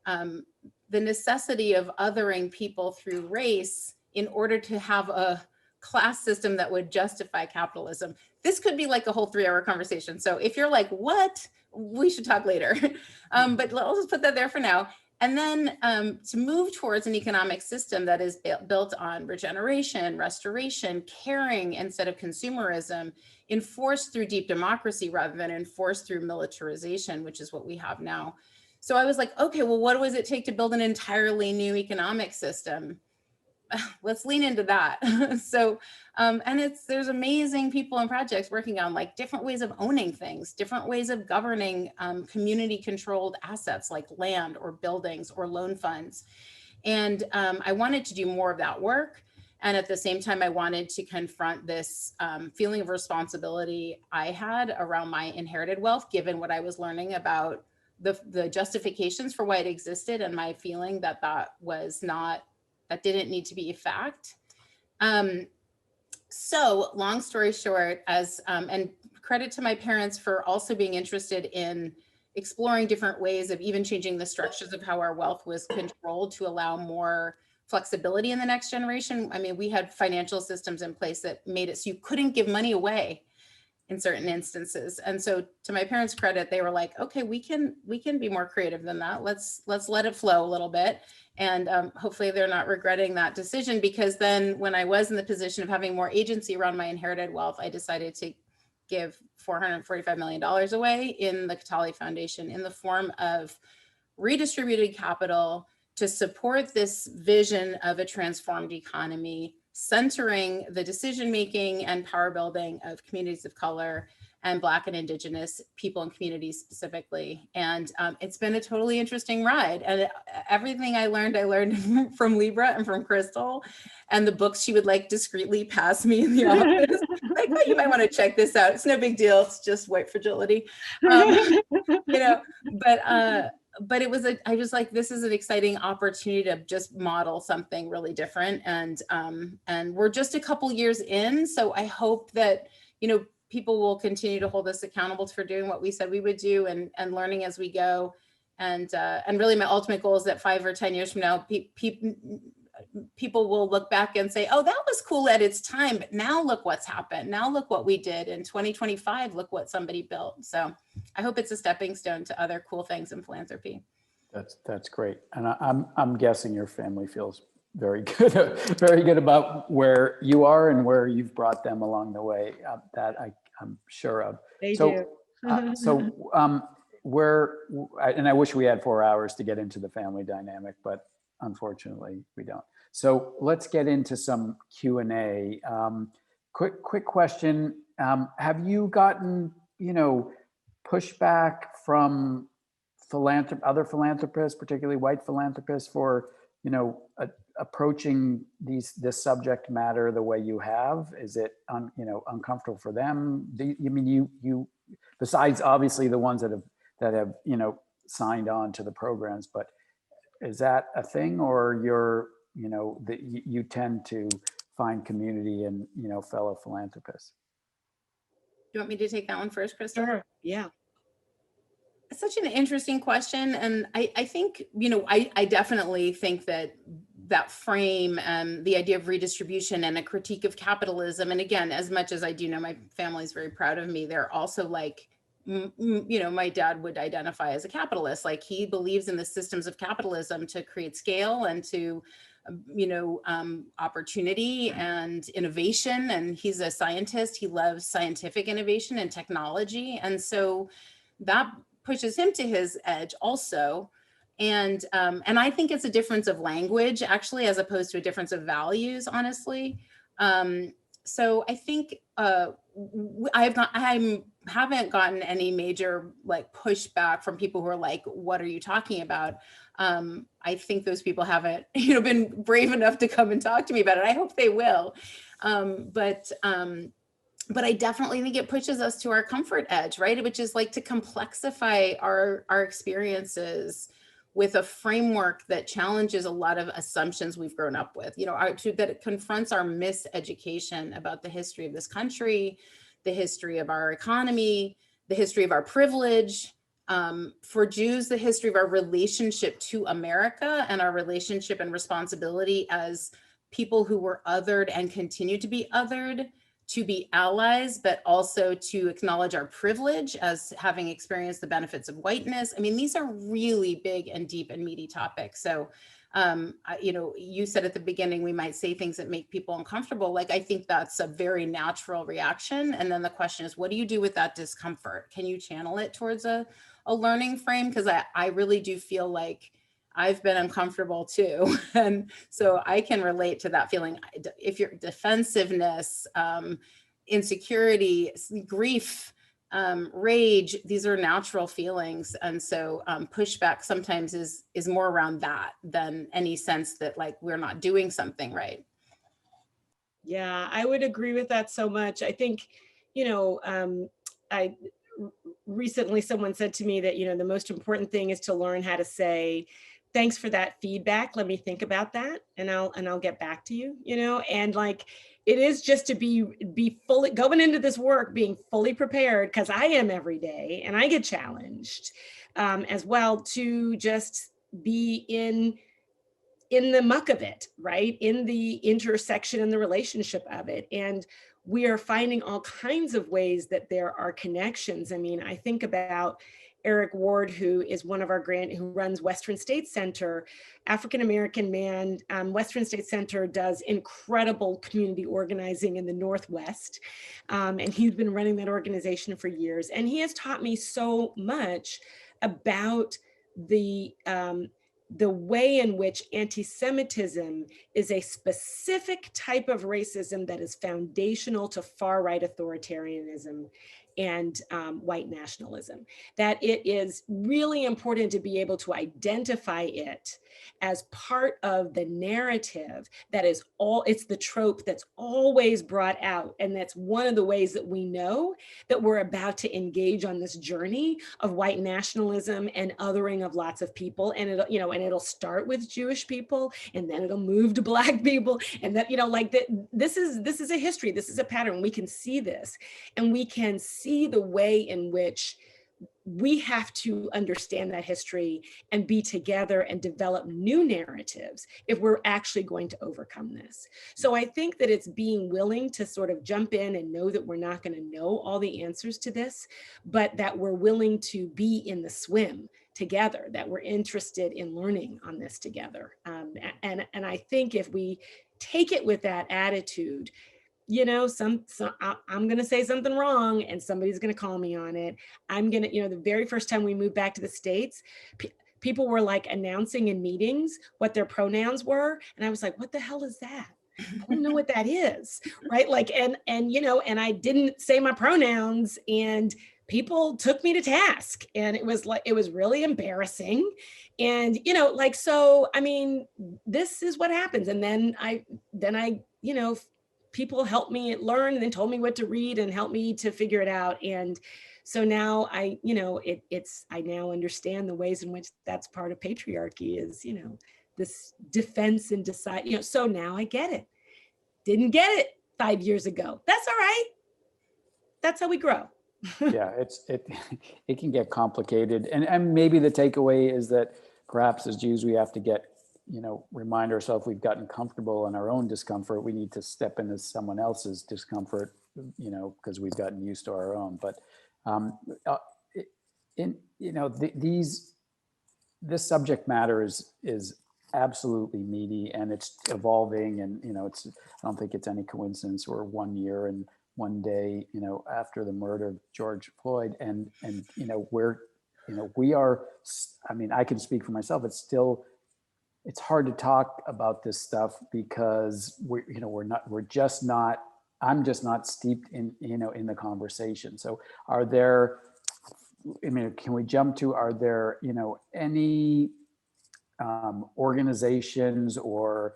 the necessity of othering people through race in order to have a class system that would justify capitalism. This could be like a whole 3-hour conversation. So if you're like, what? We should talk later. But let's just put that there for now. And then to move towards an economic system that is built on regeneration, restoration, caring instead of consumerism, enforced through deep democracy rather than enforced through militarization, which is what we have now. So I was like, okay, well, what does it take to build an entirely new economic system? let's lean into that. So, and there's amazing people and projects working on like different ways of owning things, different ways of governing community controlled assets like land or buildings or loan funds. And I wanted to do more of that work. And at the same time, I wanted to confront this feeling of responsibility I had around my inherited wealth, given what I was learning about the justifications for why it existed, and my feeling that that didn't need to be a fact. So long story short, and credit to my parents for also being interested in exploring different ways of even changing the structures of how our wealth was controlled to allow more flexibility in the next generation. I mean, we had financial systems in place that made it so you couldn't give money away in certain instances. And so to my parents' credit, they were like, okay, we can be more creative than that. Let's let it flow a little bit. And hopefully they're not regretting that decision, because then when I was in the position of having more agency around my inherited wealth, I decided to give $445 million away in the Kataly Foundation in the form of redistributed capital to support this vision of a transformed economy, centering the decision-making and power building of communities of color and Black and Indigenous people and communities specifically. And it's been a totally interesting ride. And everything I learned from Libra and from Crystal, and the books she would like discreetly pass me in the office. Like, oh, you might want to check this out. It's no big deal. It's just white fragility. But I was like, this is an exciting opportunity to just model something really different. And we're just a couple years in. So I hope that, people will continue to hold us accountable for doing what we said we would do, and learning as we go. And really my ultimate goal is that 5 or 10 years from now, people will look back and say, oh, that was cool at its time, but now look what's happened. Now look what we did in 2025, look what somebody built. So I hope it's a stepping stone to other cool things in philanthropy. That's great. And I'm guessing your family feels very good about where you are and where you've brought them along the way. That I'm sure of. They do. And I wish we had 4 hours to get into the family dynamic, but unfortunately we don't. So let's get into some Q&A. Quick question. Have you gotten, pushback from other philanthropists, particularly white philanthropists, for, approaching this subject matter the way you have? Is it uncomfortable for them? You besides obviously the ones that have signed on to the programs, but is that a thing, or that you tend to find community and fellow philanthropists? Do you want me to take that one first, Crystal? Sure. Yeah. It's such an interesting question. And I think, I definitely think that frame and the idea of redistribution and a critique of capitalism. And again, as much as I do know my family's very proud of me, they're also like, my dad would identify as a capitalist. Like, he believes in the systems of capitalism to create scale and to, opportunity and innovation. And he's a scientist. He loves scientific innovation and technology. And so that pushes him to his edge also. And I think it's a difference of language, actually, as opposed to a difference of values, honestly. So I think I haven't gotten any major pushback from people who are like, what are you talking about? I think those people haven't, been brave enough to come and talk to me about it. I hope they will. But I definitely think it pushes us to our comfort edge, right? Which is to complexify our experiences with a framework that challenges a lot of assumptions we've grown up with, that it confronts our miseducation about the history of this country, the history of our economy, the history of our privilege. For Jews, the history of our relationship to America and our relationship and responsibility as people who were othered and continue to be othered, to be allies, but also to acknowledge our privilege as having experienced the benefits of whiteness. I mean, these are really big and deep and meaty topics. So, you said at the beginning, we might say things that make people uncomfortable. I think that's a very natural reaction. And then the question is, what do you do with that discomfort? Can you channel it towards a learning frame? Because I really do feel like I've been uncomfortable too. And so I can relate to that feeling. If your defensiveness, insecurity, grief, rage, these are natural feelings. And so pushback sometimes is more around that than any sense that like we're not doing something right. Yeah, I would agree with that so much. I think, I recently someone said to me that, the most important thing is to learn how to say, thanks for that feedback. Let me think about that and I'll get back to you, and like it is just to be fully going into this work, being fully prepared, because I am every day and I get challenged as well, to just be in the muck of it, right? In the intersection and the relationship of it. And we are finding all kinds of ways that there are connections. I mean, I think about Eric Ward, who is one of our who runs Western State Center, African-American man. Western State Center does incredible community organizing in the Northwest. And he's been running that organization for years. And he has taught me so much about the way in which anti-Semitism is a specific type of racism that is foundational to far-right authoritarianism and white nationalism, that it is really important to be able to identify it as part of the narrative that is it's the trope that's always brought out. And that's one of the ways that we know that we're about to engage on this journey of white nationalism and othering of lots of people. And it'll start with Jewish people, and then it'll move to Black people. And that, this is a history, this is a pattern. We can see this, and we can see the way in which we have to understand that history and be together and develop new narratives if we're actually going to overcome this. So I think that it's being willing to sort of jump in and know that we're not going to know all the answers to this, but that we're willing to be in the swim together, that we're interested in learning on this together. And I think if we take it with that attitude, I'm going to say something wrong and somebody's going to call me on it. I'm going to, the very first time we moved back to the States, people were like announcing in meetings what their pronouns were. And I was like, what the hell is that? I don't know what that is. Right. Like, and I didn't say my pronouns, and people took me to task, and it was really embarrassing. And, so, I mean, this is what happens. And then I people helped me learn and then told me what to read and helped me to figure it out. And so now I now understand the ways in which that's part of patriarchy is, this defense and decide, so now I get it. Didn't get it 5 years ago. That's all right. That's how we grow. Yeah, it can get complicated. And maybe the takeaway is that perhaps as Jews, we have to remind ourselves we've gotten comfortable in our own discomfort. We need to step into someone else's discomfort, because we've gotten used to our own. But this subject matter is absolutely meaty, and it's evolving. And I don't think it's any coincidence we're 1 year and 1 day, after the murder of George Floyd, and we are. I mean, I can speak for myself. It's hard to talk about this stuff because I'm just not steeped in the conversation. So can we jump to, are there, any organizations or,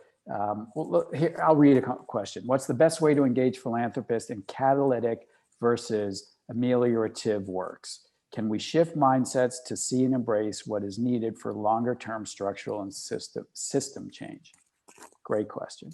here, I'll read a question. What's the best way to engage philanthropists in catalytic versus ameliorative works? Can we shift mindsets to see and embrace what is needed for longer term structural and system change? Great question.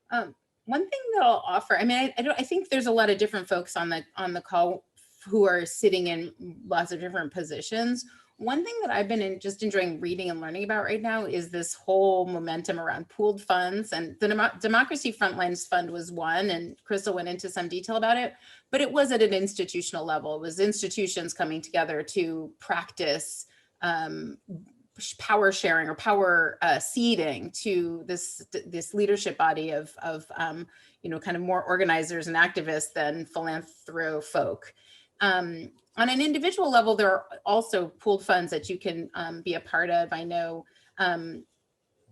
One thing that I'll offer, I think there's a lot of different folks on the call who are sitting in lots of different positions. One thing that I've been just enjoying reading and learning about right now is this whole momentum around pooled funds, and the Democracy Frontlines Fund was one, and Crystal went into some detail about it, but it was at an institutional level. It was institutions coming together to practice power sharing or power ceding to this leadership body of kind of more organizers and activists than philanthro folk. On an individual level, there are also pooled funds that you can be a part of. I know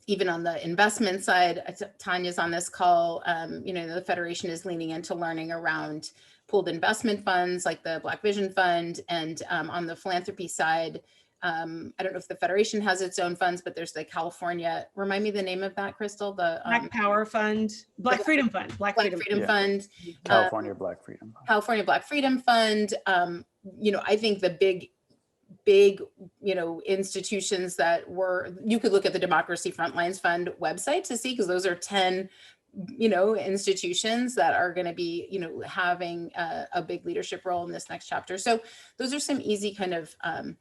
Even on the investment side, Tanya's on this call, the Federation is leaning into learning around pooled investment funds like the Black Vision Fund. And on the philanthropy side, I don't know if the Federation has its own funds, but there's the California, remind me the name of that, Crystal? The Black Power Fund, Black Freedom Fund, Black Freedom Fund. California Black Freedom. California Black Freedom Fund. I think the big, institutions that you could look at the Democracy Frontlines Fund website to see, because those are 10, institutions that are going to be, having a big leadership role in this next chapter. So those are some easy kind of,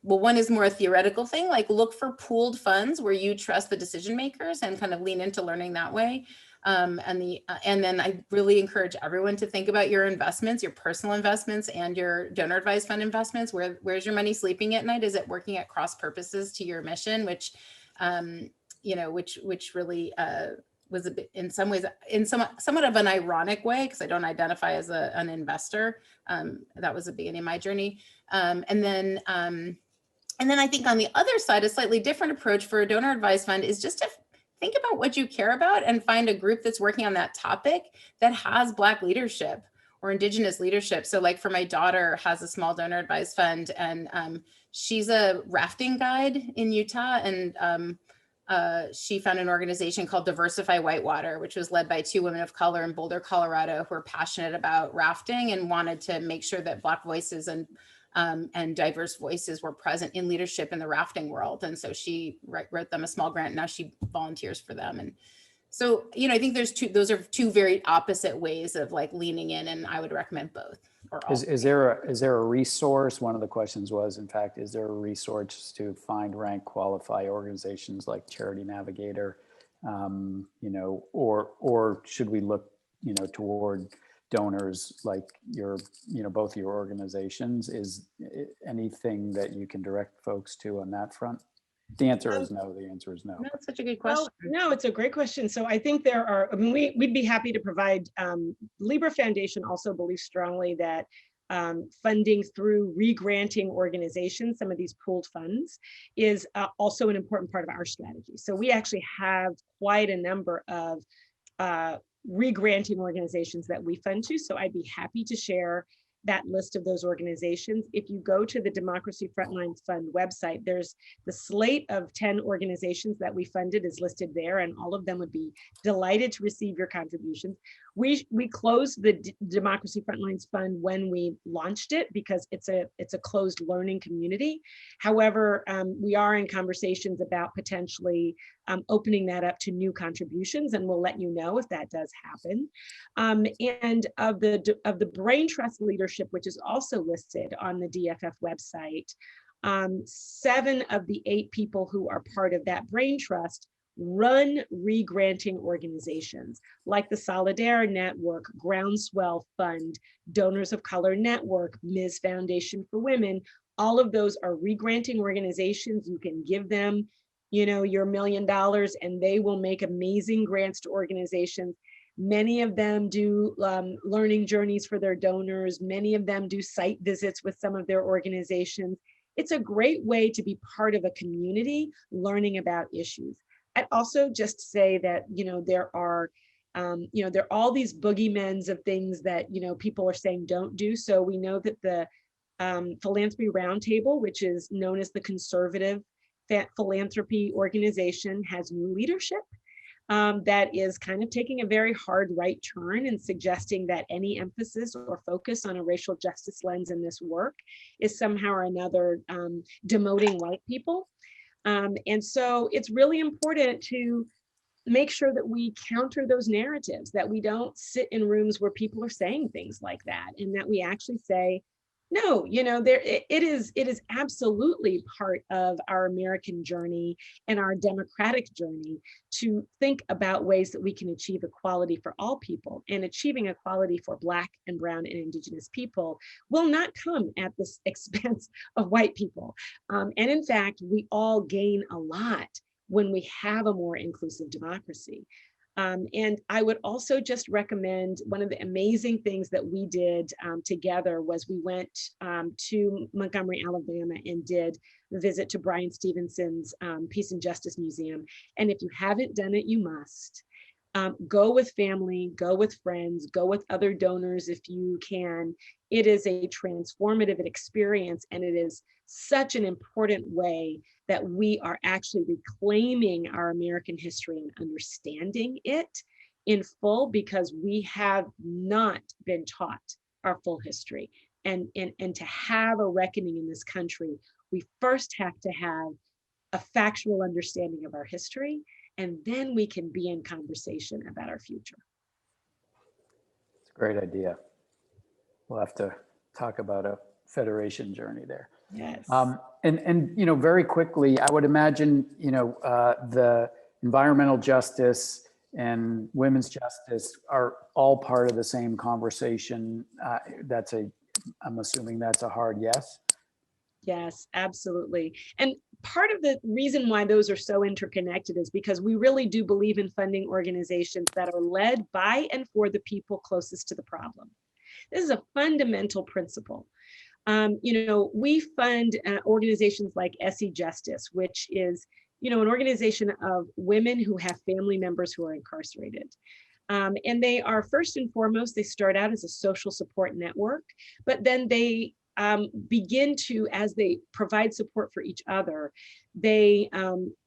one is more a theoretical thing, like look for pooled funds where you trust the decision makers and kind of lean into learning that way. And then I really encourage everyone to think about your investments, your personal investments and your donor advised fund investments. Where's your money sleeping at night? Is it working at cross purposes to your mission, which really was a bit, in some ways, in somewhat of an ironic way, because I don't identify as an investor. That was the beginning of my journey. And then I think on the other side, a slightly different approach for a donor advised fund is just to think about what you care about and find a group that's working on that topic that has Black leadership or Indigenous leadership. So like for my daughter has a small donor advised fund, and she's a rafting guide in Utah. And she found an organization called Diversify Whitewater, which was led by 2 women of color in Boulder, Colorado, who are passionate about rafting and wanted to make sure that Black voices and diverse voices were present in leadership in the rafting world. And so she wrote them a small grant. And now she volunteers for them. And so, I think those are 2 very opposite ways of like leaning in, and I would recommend both. Or all. Is there a resource? One of the questions was, in fact, is there a resource to find, rank, qualify organizations like Charity Navigator, or should we look, toward donors like both your organizations? Is anything that you can direct folks to on that front? The answer is no. The answer is no. That's such a good question. No, it's a great question. So I think there are, we'd be happy to provide, Libra Foundation also believes strongly that funding through re-granting organizations, some of these pooled funds, is also an important part of our strategy. So we actually have quite a number of re-granting organizations that we fund to. So I'd be happy to share that list of those organizations. If you go to the Democracy Frontlines Fund website, there's the slate of 10 organizations that we funded is listed there, and all of them would be delighted to receive your contributions. We closed the Democracy Frontlines Fund when we launched it because it's a closed learning community. However, we are in conversations about potentially opening that up to new contributions, and we'll let you know if that does happen. And of the Brain Trust leadership, which is also listed on the DFF website, 7 of the 8 people who are part of that Brain Trust run re-granting organizations like the Solidaire Network, Groundswell Fund, Donors of Color Network, Ms. Foundation for Women. All of those are re-granting organizations. You can give them, your $1 million and they will make amazing grants to organizations. Many of them do learning journeys for their donors. Many of them do site visits with some of their organizations. It's a great way to be part of a community learning about issues. I'd also just say that, there are all these boogeymen of things that, people are saying don't do. So we know that the Philanthropy Roundtable, which is known as the conservative philanthropy organization, has new leadership that is kind of taking a very hard right turn and suggesting that any emphasis or focus on a racial justice lens in this work is somehow or another demoting white people. And so it's really important to make sure that we counter those narratives, that we don't sit in rooms where people are saying things like that, and that we actually say, no, it is absolutely part of our American journey and our democratic journey to think about ways that we can achieve equality for all people, and achieving equality for Black and Brown and Indigenous people will not come at the expense of white people. And in fact, we all gain a lot when we have a more inclusive democracy. And I would also just recommend, one of the amazing things that we did together was we went to Montgomery, Alabama, and did a visit to Bryan Stevenson's Peace and Justice Museum. And if you haven't done it, you must. Go with family, go with friends, go with other donors if you can. It is a transformative experience, and it is such an important way that we are actually reclaiming our American history and understanding it in full, because we have not been taught our full history. And to have a reckoning in this country, we first have to have a factual understanding of our history, and then we can be in conversation about our future. It's a great idea. We'll have to talk about a federation journey there. Yes. And you know, very quickly, I would imagine, you know, the environmental justice and women's justice are all part of the same conversation. I'm assuming that's a hard yes. Yes, absolutely. And part of the reason why those are so interconnected is because we really do believe in funding organizations that are led by and for the people closest to the problem. This is a fundamental principle. You know, we fund organizations like SE Justice, which is, you know, an organization of women who have family members who are incarcerated. And they are, first and foremost, they start out as a social support network, but then they begin to, as they provide support for each other, they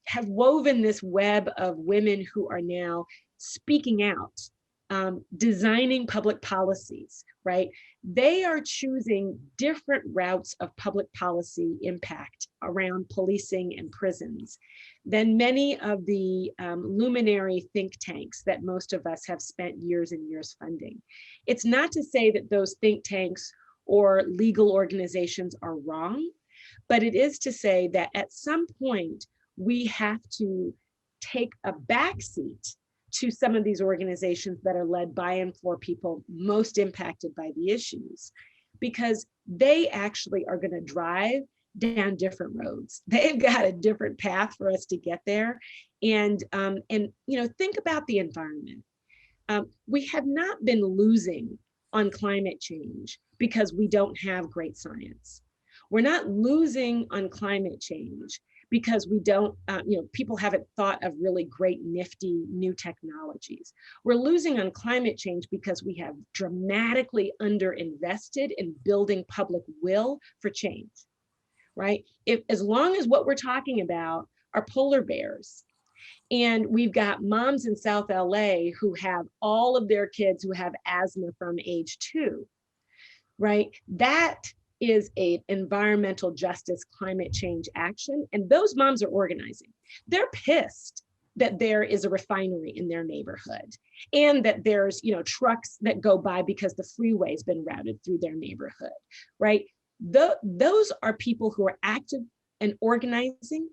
have woven this web of women who are now speaking out, designing public policies, right? They are choosing different routes of public policy impact around policing and prisons than many of the luminary think tanks that most of us have spent years and years funding. It's not to say that those think tanks or legal organizations are wrong, but it is to say that at some point we have to take a backseat to some of these organizations that are led by and for people most impacted by the issues, because they actually are going to drive down different roads. They've got a different path for us to get there. And you know, think about the environment. We have not been losing on climate change because we don't have great science. We're not losing on climate change because we don't, you know, people haven't thought of really great, nifty new technologies. We're losing on climate change because we have dramatically underinvested in building public will for change, right? If, as long as what we're talking about are polar bears, and we've got moms in South LA who have all of their kids who have asthma from age 2, right? That is an environmental justice climate change action. And those moms are organizing. They're pissed that there is a refinery in their neighborhood and that there's, you know, trucks that go by because the freeway's been routed through their neighborhood, right? Those are people who are active and organizing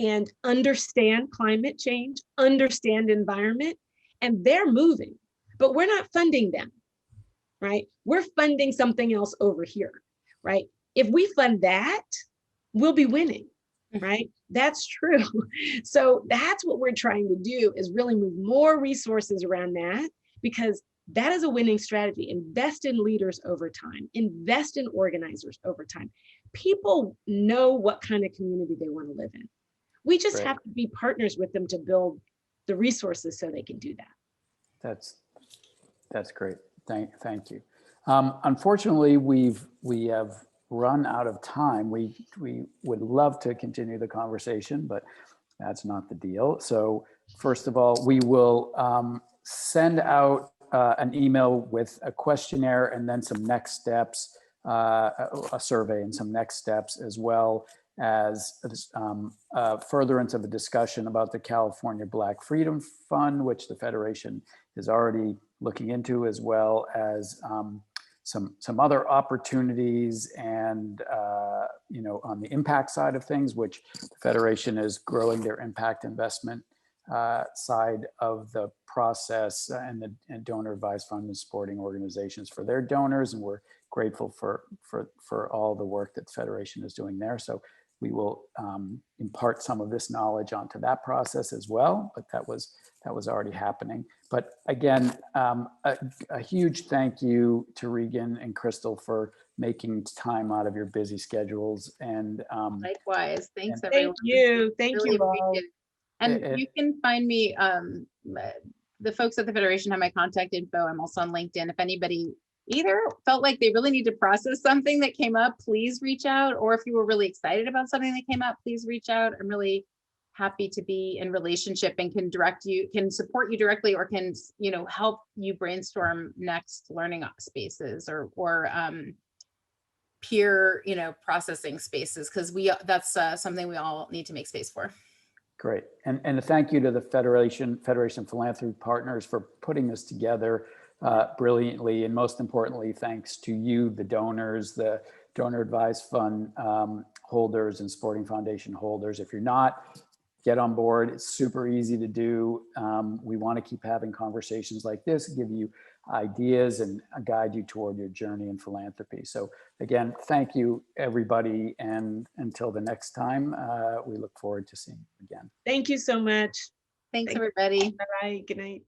and understand climate change, understand environment, and they're moving, but we're not funding them, right? We're funding something else over here, right? If we fund that, we'll be winning, right? That's true. So that's what we're trying to do, is really move more resources around that, because that is a winning strategy. Invest in leaders over time, invest in organizers over time. People know what kind of community they want to live in. We just have to be partners with them to build the resources so they can do that. That's great. Thank you. Unfortunately, we have run out of time. We would love to continue the conversation, but that's not the deal. So first of all, we will send out an email with a questionnaire and then some next steps, a survey and some next steps, as well as furtherance of a discussion about the California Black Freedom Fund, which the Federation is already looking into, as well as some other opportunities and you know, on the impact side of things, which the Federation is growing their impact investment side of the process, and the donor advised fund is supporting organizations for their donors, and we're grateful for all the work that the Federation is doing there. So we will impart some of this knowledge onto that process as well, but that was already happening. But again, a huge thank you to Regan and Crystal for making time out of your busy schedules. And Likewise, thanks and everyone. Thank Really you all. appreciate it. And It- you can find me, the folks at the Federation have my contact info. I'm also on LinkedIn. If anybody either felt like they really need to process something that came up, please reach out. Or if you were really excited about something that came up, please reach out. I'm really happy to be in relationship and can direct you, can support you directly, or can, you know, help you brainstorm next learning spaces or peer, you know, processing spaces, because that's something we all need to make space for. Great. And a thank you to the Federation Philanthropy Partners for putting this together brilliantly. And most importantly, thanks to you, the donors, the donor advised fund holders and Sporting Foundation holders. If you're not, get on board. It's super easy to do. We want to keep having conversations like this, give you ideas and guide you toward your journey in philanthropy. So again, thank you, everybody. And until the next time, we look forward to seeing you again. Thank you so much. Thanks, everybody. Bye-bye. Good night.